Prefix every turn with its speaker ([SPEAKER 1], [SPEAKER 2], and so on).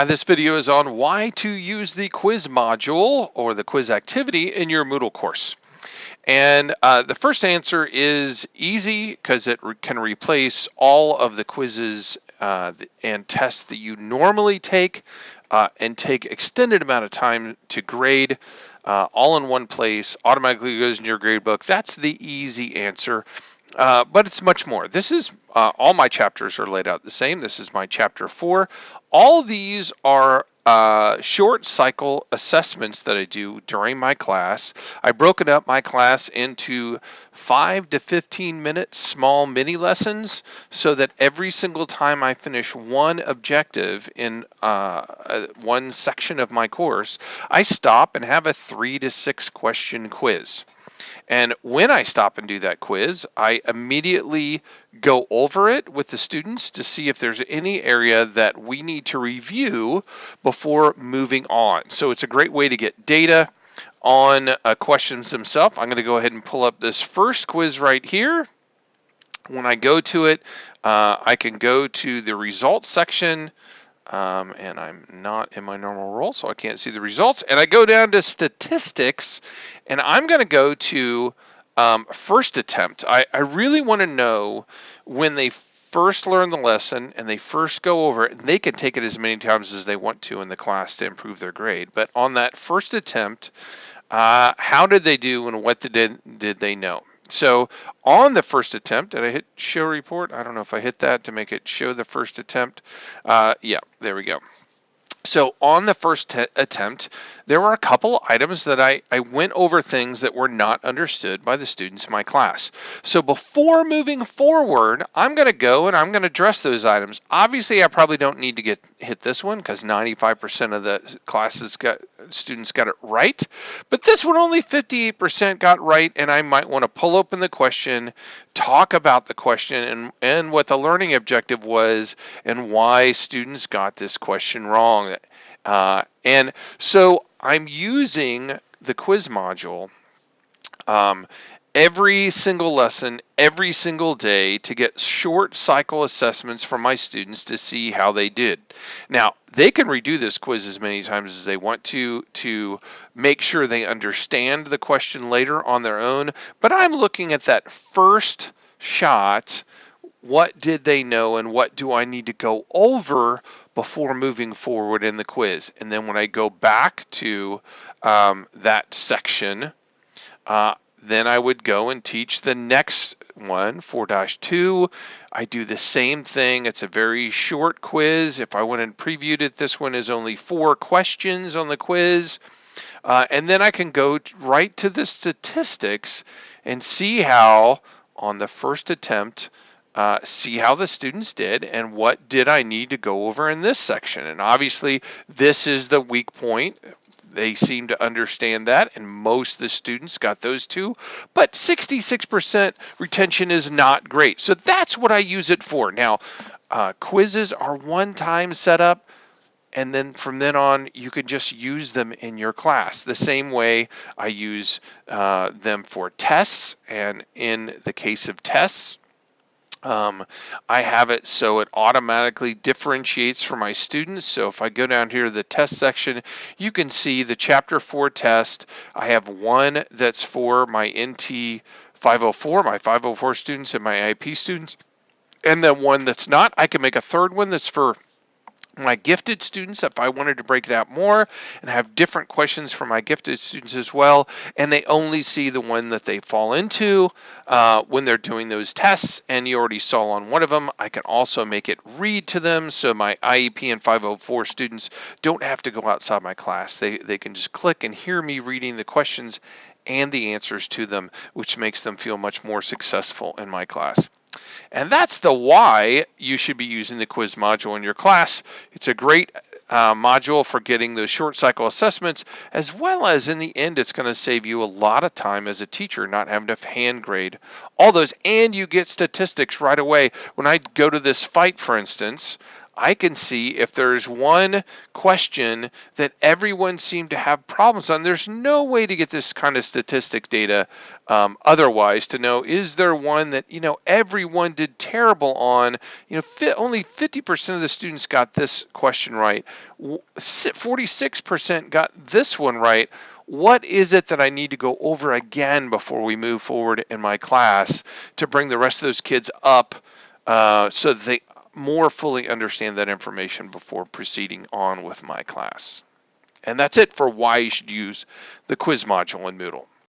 [SPEAKER 1] This video is on why to use the quiz module or the quiz activity in your Moodle course. And the first answer is easy because it can replace all of the quizzes and tests that you normally take and take extended amount of time to grade all in one place, automatically goes in your grade book. That's the easy answer. But it's much more. This is all my chapters are laid out the same. This is my chapter 4. All of these are short cycle assessments that I do during my class. I've broken up my class into 5 to 15 minute small mini lessons so that every single time I finish one objective in one section of my course, I stop and have a 3 to 6 question quiz. And when I stop and do that quiz, I immediately go over it with the students to see if there's any area that we need to review before moving on. So it's a great way to get data on questions themselves. I'm going to go ahead and pull up this first quiz right here. When I go to it, I can go to the results section. And I'm not in my normal role, so I can't see the results. And I go down to statistics, and I'm going to go to first attempt. I really want to know when they first learn the lesson and they first go over it, and they can take it as many times as they want to in the class to improve their grade. But on that first attempt, how did they do and what did they know? So on the first attempt, did I hit show report? I don't know if I hit that to make it show the first attempt. Yeah, there we go. So on the first attempt, there were a couple items that I went over things that were not understood by the students in my class. So before moving forward, I'm going to go and I'm going to address those items. Obviously, I probably don't need to hit this one because 95% of the students got it right. But this one, only 58% got right, and I might want to pull open the question, talk about the question and what the learning objective was and why students got this question wrong. And so I'm using the quiz module every single lesson, every single day to get short cycle assessments from my students to see how they did. Now, they can redo this quiz as many times as they want to make sure they understand the question later on their own, but I'm looking at that first shot. What did they know and what do I need to go over before moving forward in the quiz? And then when I go back to that section, then I would go and teach the next one, 4-2. I do the same thing. It's a very short quiz. If I went and previewed it, this one is only 4 questions on the quiz. And then I can go right to the statistics and see how on the first attempt, see how the students did and what did I need to go over in this section. And obviously this is the weak point. They seem to understand that, and most of the students got those too, but 66% retention is not great. So that's what I use it for. Now, quizzes are one-time setup, and then from then on, you can just use them in your class. The same way I use them for tests, and in the case of tests, I have it so it automatically differentiates for my students. So if I go down here to the test section, you can see the chapter 4 test. I have one that's for my NT 504, my 504 students and my IEP students. And then one that's not. I can make a third one that's for my gifted students if I wanted to break it out more and have different questions for my gifted students as well, and they only see the one that they fall into when they're doing those tests. And you already saw on one of them, I can also make it read to them so my IEP and 504 students don't have to go outside my class. They can just click and hear me reading the questions and the answers to them, which makes them feel much more successful in my class. And that's the why you should be using the quiz module in your class. It's a great module for getting those short cycle assessments, as well as in the end, it's going to save you a lot of time as a teacher not having to hand grade all those, and you get statistics right away. When I go to this fight, for instance, I can see if there's one question that everyone seemed to have problems on. There's no way to get this kind of statistic data otherwise to know, is there one that, everyone did terrible on? Only 50% of the students got this question right. 46% got this one right. What is it that I need to go over again before we move forward in my class to bring the rest of those kids up so that they more fully understand that information before proceeding on with my class? And that's it for why you should use the quiz module in Moodle.